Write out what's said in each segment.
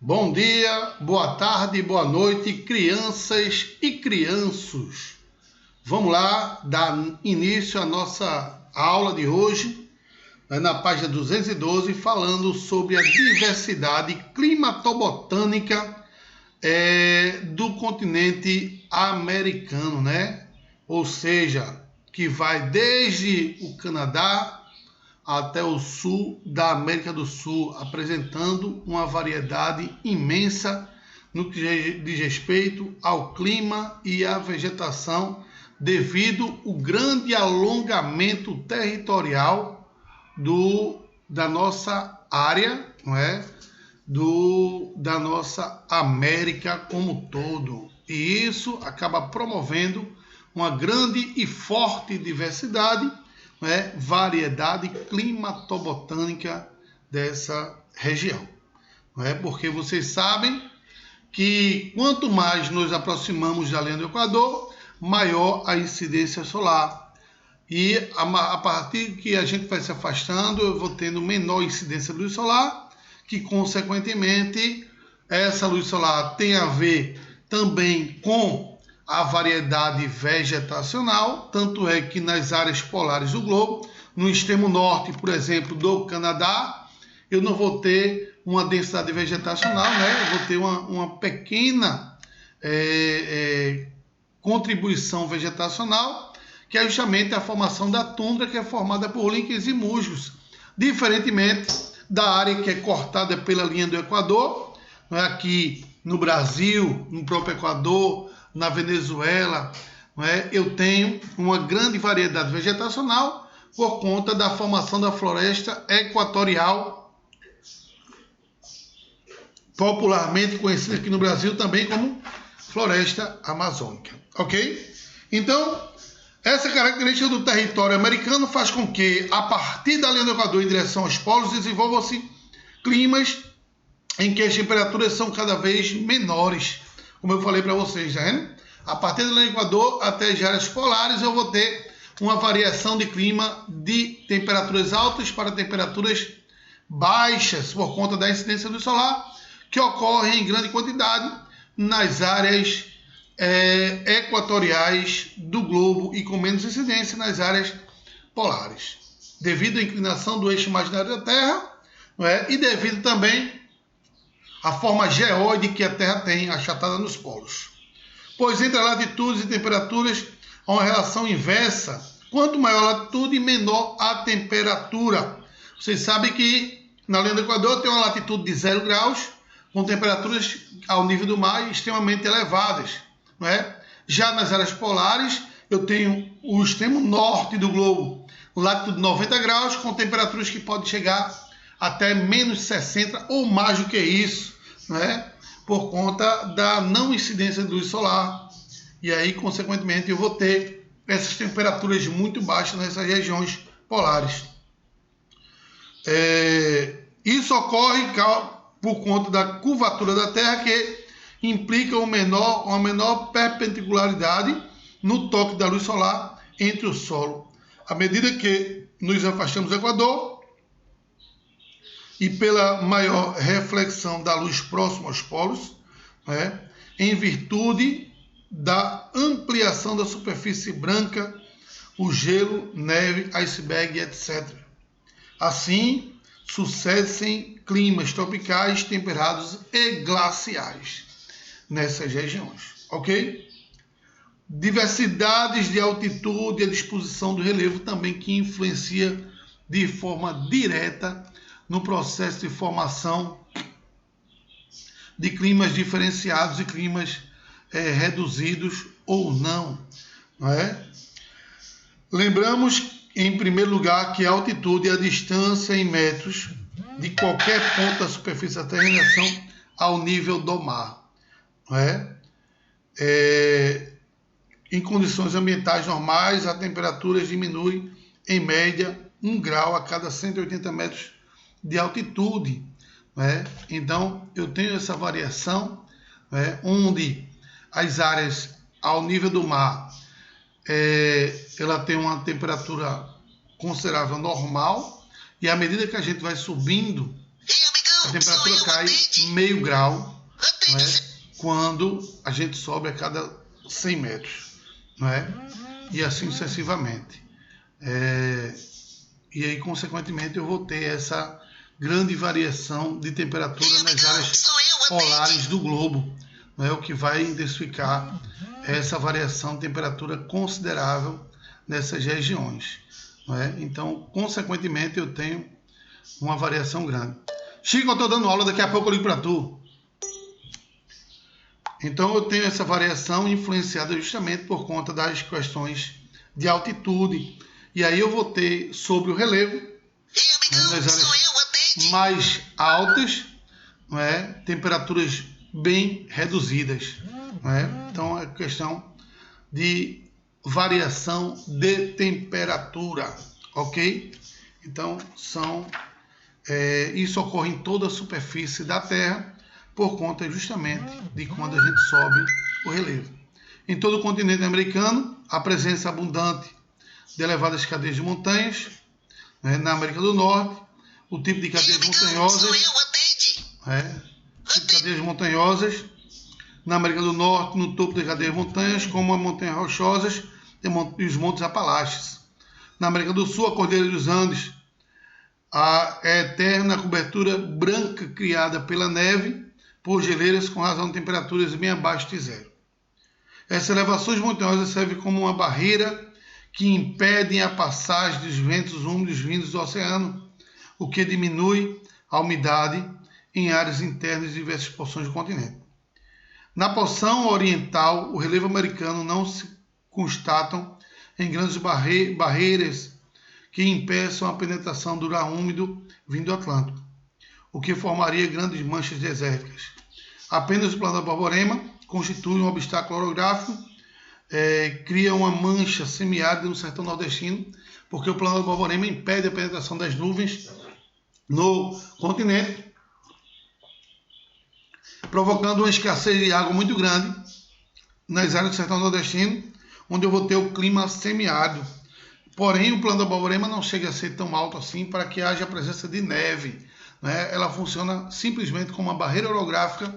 Bom dia, boa tarde, boa noite, crianças e crianços. Vamos lá dar início à nossa aula de hoje, na página 212, falando sobre a diversidade climatobotânica do continente americano, né? Ou seja, que vai desde o Canadá até o sul da América do Sul, apresentando uma variedade imensa no que diz respeito ao clima e à vegetação, devido ao grande alongamento territorial da nossa área, não é? Da nossa América como um todo. E isso acaba promovendo uma grande e forte diversidade, variedade climatobotânica dessa região. Não é? Porque vocês sabem que quanto mais nos aproximamos da linha do Equador, maior a incidência solar. E a partir que a gente vai se afastando, eu vou tendo menor incidência de luz solar, que consequentemente essa luz solar tem a ver também com a variedade vegetacional, tanto é que nas áreas polares do globo, no extremo norte, por exemplo, do Canadá, eu não vou ter uma densidade vegetacional, né? Eu vou ter uma pequena contribuição vegetacional, que é justamente a formação da tundra, que é formada por líquens e musgos, diferentemente da área que é cortada pela linha do Equador, aqui no Brasil, no próprio Equador, na Venezuela, eu tenho uma grande variedade vegetacional por conta da formação da floresta equatorial, popularmente conhecida aqui no Brasil também como floresta amazônica, ok? Então, essa característica do território americano faz com que, a partir da linha do Equador em direção aos polos, desenvolvam-se climas em que as temperaturas são cada vez menores. Como eu falei para vocês, tá vendo? A partir do Equador até as áreas polares eu vou ter uma variação de clima de temperaturas altas para temperaturas baixas por conta da incidência do solar, que ocorre em grande quantidade nas áreas equatoriais do globo e com menos incidência nas áreas polares, devido à inclinação do eixo imaginário da Terra, e devido também a forma geóide que a Terra tem, achatada nos polos. Pois entre as latitudes e temperaturas há uma relação inversa. Quanto maior a latitude, menor a temperatura. Vocês sabem que na linha do Equador tem uma latitude de 0 graus, com temperaturas ao nível do mar extremamente elevadas. Não é? Já nas áreas polares, eu tenho o extremo norte do globo, latitude de 90 graus, com temperaturas que podem chegar até menos 60 ou mais do que isso, por conta da não incidência de luz solar. E aí, consequentemente, eu vou ter essas temperaturas muito baixas nessas regiões polares. Isso ocorre por conta da curvatura da Terra, que implica uma menor perpendicularidade no toque da luz solar entre o solo. À medida que nos afastamos do Equador, e pela maior reflexão da luz próxima aos polos, em virtude da ampliação da superfície branca, o gelo, neve, iceberg, etc. Assim, sucedem climas tropicais, temperados e glaciais nessas regiões, ok? Diversidades de altitude e a disposição do relevo também, que influencia de forma direta no processo de formação de climas diferenciados e climas reduzidos ou não, Lembramos, em primeiro lugar, que a altitude é a distância em metros de qualquer ponto da superfície da Terra em relação ao nível do mar. Em condições ambientais normais, a temperatura diminui em média 1 grau a cada 180 metros de altitude. Então, eu tenho essa variação, onde as áreas ao nível do mar, ela tem uma temperatura considerável normal, e à medida que a gente vai subindo, a temperatura cai meio grau, né, quando a gente sobe a cada 100 metros, né, e assim sucessivamente. E aí, consequentemente, eu vou ter essa grande variação de temperatura nas áreas polares do globo, né, o que vai intensificar essa variação de temperatura considerável nessas regiões. Né? Então, consequentemente, eu tenho uma variação grande. Chico, eu estou dando aula, daqui a pouco eu ligo para tu. Então, eu tenho essa variação influenciada justamente por conta das questões de altitude. E aí eu vou ter sobre o relevo, né, nas áreas mais altas, né, temperaturas bem reduzidas. Né? Então, é questão de variação de temperatura, ok? Então, isso ocorre em toda a superfície da Terra por conta justamente de quando a gente sobe o relevo. Em todo o continente americano, a presença abundante de elevadas cadeias de montanhas, né? Na América do Norte, o tipo de cadeias montanhosas, na América do Norte, no topo das cadeias de montanhas, como as montanhas rochosas e os montes Apalaches. Na América do Sul, a Cordilheira dos Andes, a eterna cobertura branca criada pela neve por geleiras com razão de temperaturas bem abaixo de zero. Essas elevações montanhosas servem como uma barreira que impedem a passagem dos ventos úmidos vindos do oceano, o que diminui a umidade em áreas internas de diversas porções do continente. Na porção oriental, o relevo americano não se constatam em grandes barreiras que impeçam a penetração do ar úmido vindo do Atlântico, o que formaria grandes manchas desérticas. Apenas o planeta Borborema constitui um obstáculo orográfico, cria uma mancha semiárida no sertão nordestino, porque o planeta Borborema impede a penetração das nuvens no continente, provocando uma escassez de água muito grande nas áreas do sertão nordestino, onde eu vou ter o clima semiárido. Porém, o planeta Borborema não chega a ser tão alto assim para que haja a presença de neve. Né? Ela funciona simplesmente como uma barreira orográfica,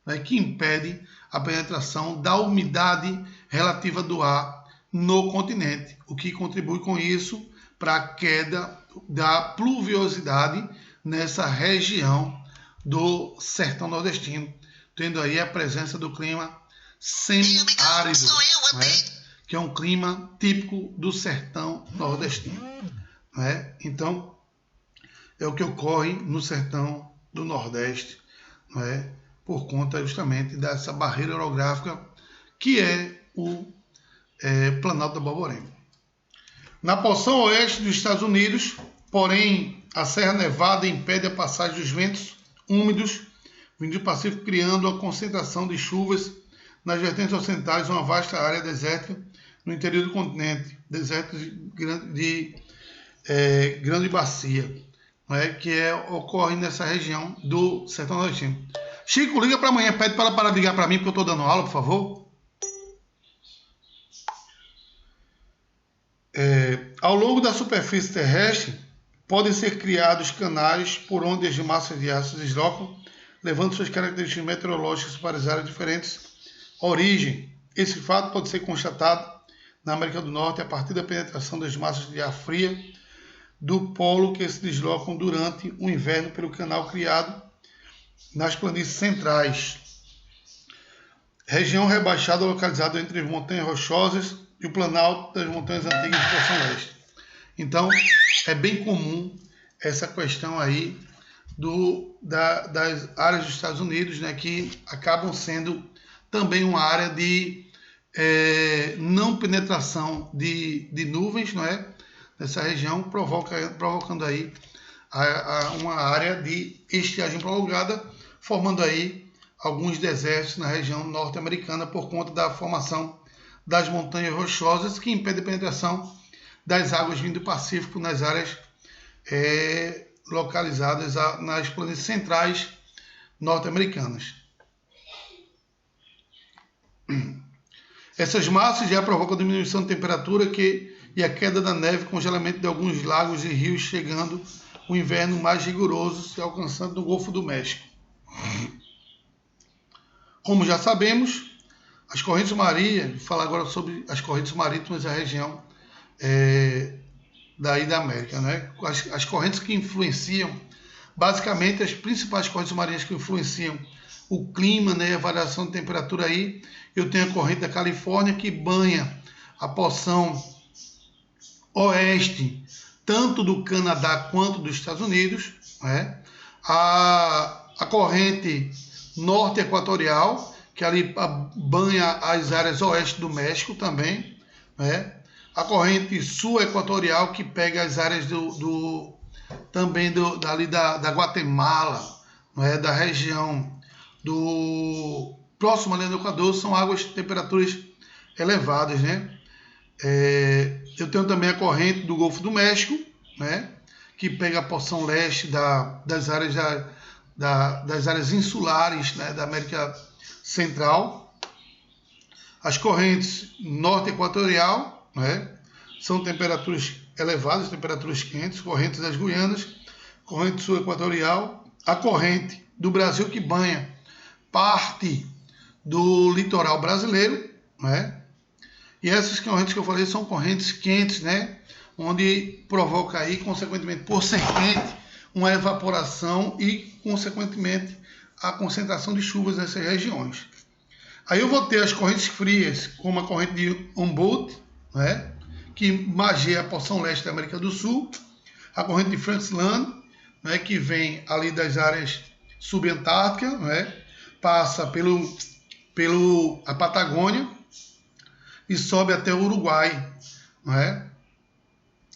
né, que impede a penetração da umidade relativa do ar no continente, o que contribui com isso para a queda da pluviosidade nessa região do sertão nordestino, tendo aí a presença do clima semiárido, né, que é um clima típico do sertão nordestino. Né? Então, é o que ocorre no sertão do Nordeste, né, por conta justamente dessa barreira orográfica que é o Planalto da Borborema. Na porção oeste dos Estados Unidos, porém, a Serra Nevada impede a passagem dos ventos úmidos vindo do Pacífico, criando a concentração de chuvas nas vertentes ocidentais, uma vasta área desértica no interior do continente, deserto de grande bacia, né, que ocorre nessa região do sertão nordestino. Chico, liga para amanhã, pede para ela parar de ligar para mim, porque eu estou dando aula, por favor. Ao longo da superfície terrestre, podem ser criados canais por onde as massas de ar se deslocam, levando suas características meteorológicas para as áreas diferentes origem. Esse fato pode ser constatado na América do Norte a partir da penetração das massas de ar fria do polo que se deslocam durante o inverno pelo canal criado nas planícies centrais. Região rebaixada localizada entre as montanhas rochosas e o planalto das montanhas antigas de porção leste. Então, é bem comum essa questão aí das áreas dos Estados Unidos, né, que acabam sendo também uma área de não penetração de nuvens, não é? Nessa região, provocando aí uma área de estiagem prolongada, formando aí alguns desertos na região norte-americana por conta da formação das montanhas rochosas que impedem a penetração das águas vindo do Pacífico nas áreas localizadas nas planícies centrais norte-americanas. Essas massas já provocam a diminuição de temperatura e a queda da neve, congelamento de alguns lagos e rios, chegando o inverno mais rigoroso se alcançando no Golfo do México. Como já sabemos, as correntes marinhas, vou falar agora sobre as correntes marítimas da região daí da América, né? As correntes que influenciam, basicamente as principais correntes marinhas que influenciam o clima, né, a variação de temperatura aí, eu tenho a corrente da Califórnia que banha a porção oeste, tanto do Canadá quanto dos Estados Unidos, né? A corrente norte equatorial, que ali banha as áreas oeste do México também, né? A corrente sul equatorial, que pega as áreas também dali da Guatemala, né? Da região do próximo ali do Equador, são águas de temperaturas elevadas, né? Eu tenho também a corrente do Golfo do México, né? Que pega a porção leste das áreas insulares, né? Da América Central. As correntes norte equatorial, né? São temperaturas elevadas, temperaturas quentes, correntes das Guianas, corrente sul equatorial, a corrente do Brasil que banha parte do litoral brasileiro, né? E essas correntes que eu falei são correntes quentes, né? Onde provoca aí, consequentemente, por ser quente, uma evaporação e, consequentemente, a concentração de chuvas nessas regiões. Aí eu vou ter as correntes frias, como a corrente de Humboldt, né? Que margeia a porção leste da América do Sul, a corrente de Franz Land, né? Que vem ali das áreas subantárticas, né? Passa a Patagônia e sobe até o Uruguai, né?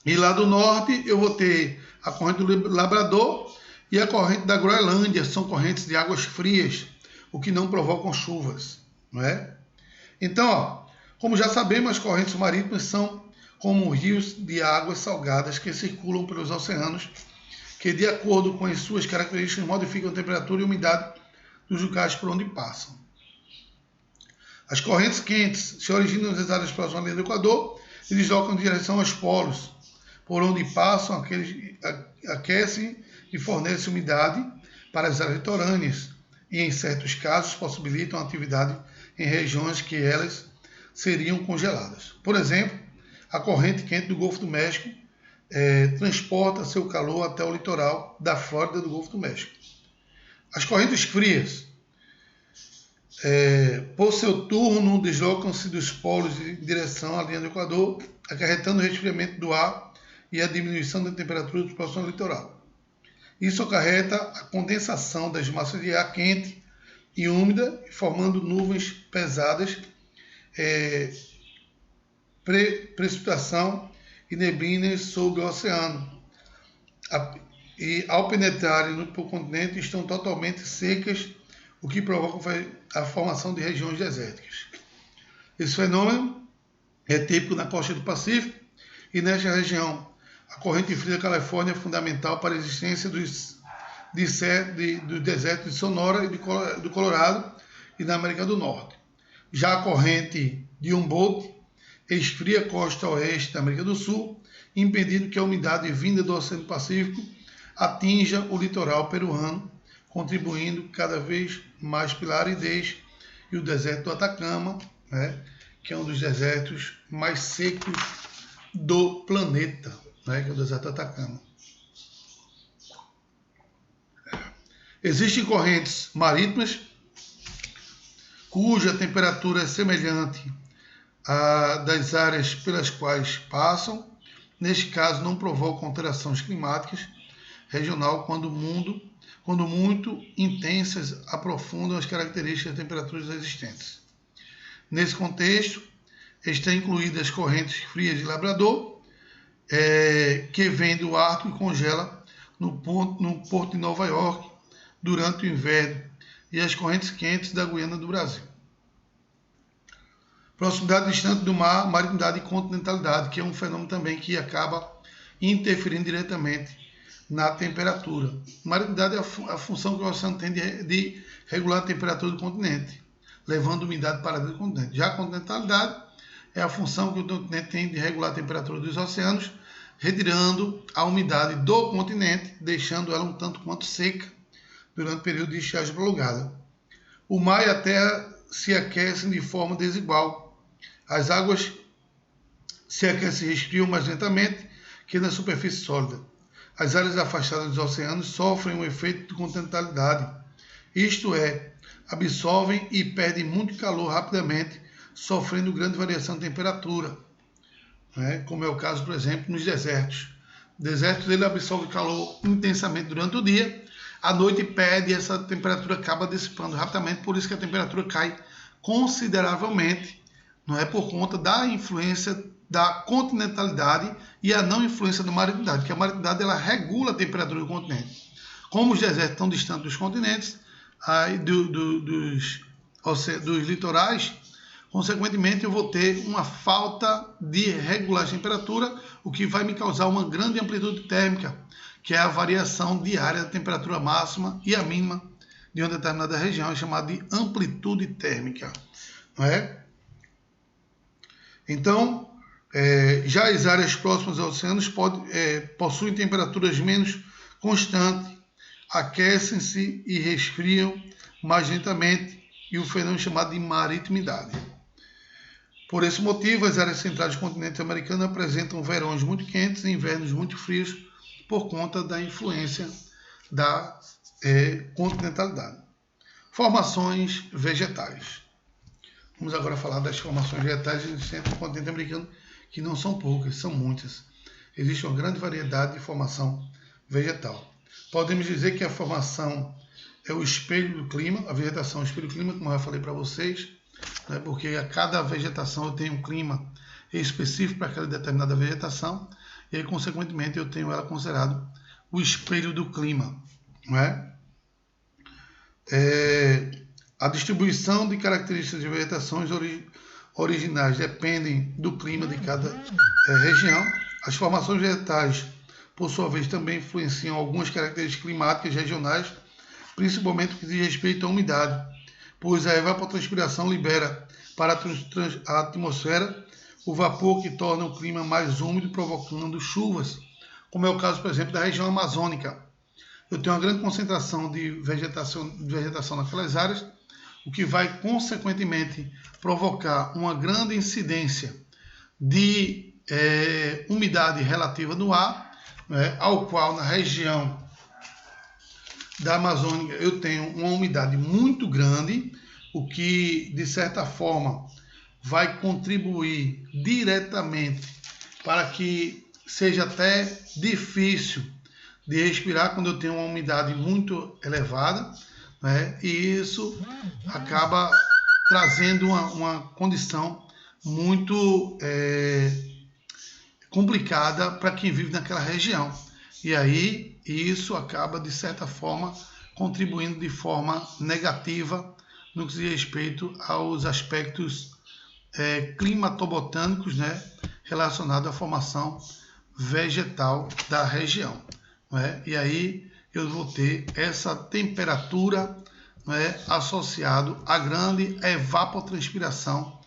E lá do norte eu vou ter a corrente do Labrador e a corrente da Groenlândia, são correntes de águas frias, o que não provocam chuvas, né? Então, ó, como já sabemos, as correntes marítimas são como rios de águas salgadas que circulam pelos oceanos, que de acordo com as suas características modificam a temperatura e umidade dos locais por onde passam. As correntes quentes se originam nas áreas próximas à linha do Equador e deslocam em direção aos polos, por onde passam, aquecem e fornecem umidade para as áreas litorâneas e, em certos casos, possibilitam a atividade em regiões que elas seriam congeladas. Por exemplo, a corrente quente do Golfo do México transporta seu calor até o litoral da Flórida do Golfo do México. As correntes frias, por seu turno, deslocam-se dos polos em direção à linha do Equador, acarretando o resfriamento do ar e a diminuição da temperatura do próximo litoral. Isso acarreta a condensação das massas de ar quente e úmida, formando nuvens pesadas, precipitação e neblinas sobre o oceano. E ao penetrarem no continente, estão totalmente secas, o que provoca a formação de regiões desérticas. Esse fenômeno é típico na costa do Pacífico e nesta região. A corrente fria da Califórnia é fundamental para a existência do deserto de Sonora e do Colorado e da América do Norte. Já a corrente de Humboldt esfria a costa oeste da América do Sul, impedindo que a umidade vinda do Oceano Pacífico atinja o litoral peruano, contribuindo cada vez mais pela aridez e o deserto do Atacama, né, que é um dos desertos mais secos do planeta, né, que é o deserto do Atacama. Existem correntes marítimas cuja temperatura é semelhante à das áreas pelas quais passam. Neste caso, não provocam alterações climáticas regional quando muito intensas aprofundam as características das temperaturas existentes. Nesse contexto, estão incluídas as correntes frias de Labrador, que vem do Ártico e congela no porto de Nova York durante o inverno, e as correntes quentes da Guiana do Brasil. Proximidade distante do mar, maritimidade e continentalidade, que é um fenômeno também que acaba interferindo diretamente na temperatura. Maritimidade é a função que o oceano tem de regular a temperatura do continente, levando umidade para dentro do continente. Já a continentalidade é a função que o continente tem de regular a temperatura dos oceanos, retirando a umidade do continente, deixando ela um tanto quanto seca durante o período de estiagem prolongada. O mar e a terra se aquecem de forma desigual. As águas se aquecem e resfriam mais lentamente que na superfície sólida. As áreas afastadas dos oceanos sofrem um efeito de continentalidade, isto é, absorvem e perdem muito calor rapidamente, sofrendo grande variação de temperatura, né? Como é o caso, por exemplo, nos desertos. O deserto ele absorve calor intensamente durante o dia, à noite perde e essa temperatura acaba dissipando rapidamente, por isso que a temperatura cai consideravelmente, não é, por conta da influência da continentalidade e a não influência da marinidade, que a marinidade ela regula a temperatura do continente. Como os desertos estão distantes dos continentes, aí dos litorais, consequentemente eu vou ter uma falta de regulagem de temperatura, o que vai me causar uma grande amplitude térmica, que é a variação diária da temperatura máxima e a mínima de uma determinada região, é chamada de amplitude térmica, não é? Então, já as áreas próximas aos oceanos possuem temperaturas menos constantes, aquecem-se e resfriam mais lentamente, e o fenômeno chamado de maritimidade. Por esse motivo, as áreas centrais do continente americano apresentam verões muito quentes e invernos muito frios por conta da influência da continentalidade. Formações vegetais. Vamos agora falar das formações vegetais existentes no continente americano, que não são poucas, são muitas. Existe uma grande variedade de formação vegetal. Podemos dizer que a formação é o espelho do clima, a vegetação é o espelho do clima, como eu já falei para vocês, né, porque a cada vegetação eu tenho um clima específico para aquela determinada vegetação, e aí, consequentemente, eu tenho ela considerado o espelho do clima. Não é? A distribuição de características de vegetações originais dependem do clima de cada região. As formações vegetais, por sua vez, também influenciam algumas características climáticas regionais, principalmente no que diz respeito à umidade, pois a evapotranspiração libera para a atmosfera o vapor que torna o clima mais úmido, provocando chuvas, como é o caso, por exemplo, da região amazônica. Eu tenho uma grande concentração de vegetação naquelas áreas, o que vai, consequentemente, provocar uma grande incidência de umidade relativa no ar, né, ao qual, na região da Amazônia, eu tenho uma umidade muito grande, o que, de certa forma, vai contribuir diretamente para que seja até difícil de respirar quando eu tenho uma umidade muito elevada, né? E isso acaba trazendo uma condição muito complicada para quem vive naquela região. E aí isso acaba, de certa forma, contribuindo de forma negativa no que diz respeito aos aspectos climatobotânicos, né, relacionados à formação vegetal da região. Né? E aí eu vou ter essa temperatura, né, associado à grande evapotranspiração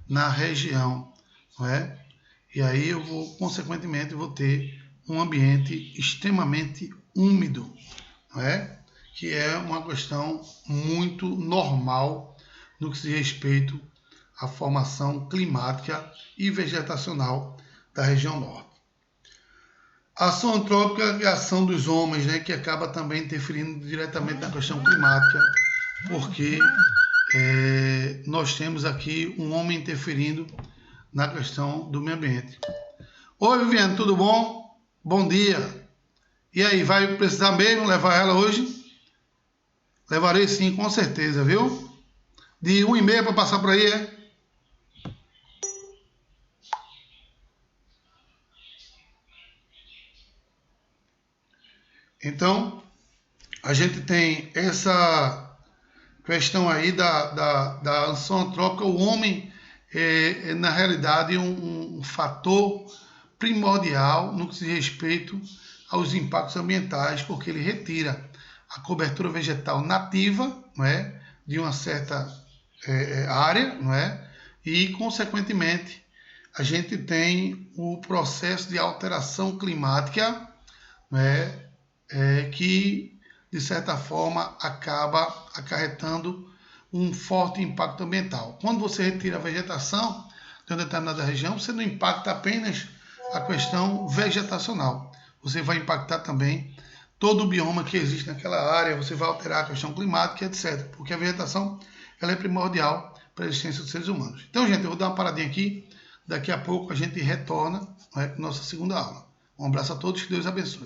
na região. Né? E aí eu vou, consequentemente, vou ter um ambiente extremamente úmido, né? Que é uma questão muito normal no que se respeita à formação climática e vegetacional da região norte. A ação antrópica é a ação dos homens, né, que acaba também interferindo diretamente na questão climática, porque nós temos aqui um homem interferindo na questão do meio ambiente. Oi, Viviane, tudo bom? Bom dia. E aí, vai precisar mesmo levar ela hoje? Levarei sim, com certeza, viu? De 1h30 para passar por aí, é? Então, a gente tem essa questão aí da ação antrópica. O homem é na realidade, um fator primordial no que se respeita aos impactos ambientais, porque ele retira a cobertura vegetal nativa, não é, de uma certa área, não é, e, consequentemente, a gente tem o processo de alteração climática, né, que, de certa forma, acaba acarretando um forte impacto ambiental. Quando você retira a vegetação de uma determinada região, você não impacta apenas a questão vegetacional, você vai impactar também todo o bioma que existe naquela área, você vai alterar a questão climática, etc. Porque a vegetação ela é primordial para a existência dos seres humanos. Então, gente, eu vou dar uma paradinha aqui. Daqui a pouco a gente retorna, né, com nossa segunda aula. Um abraço a todos, que Deus abençoe.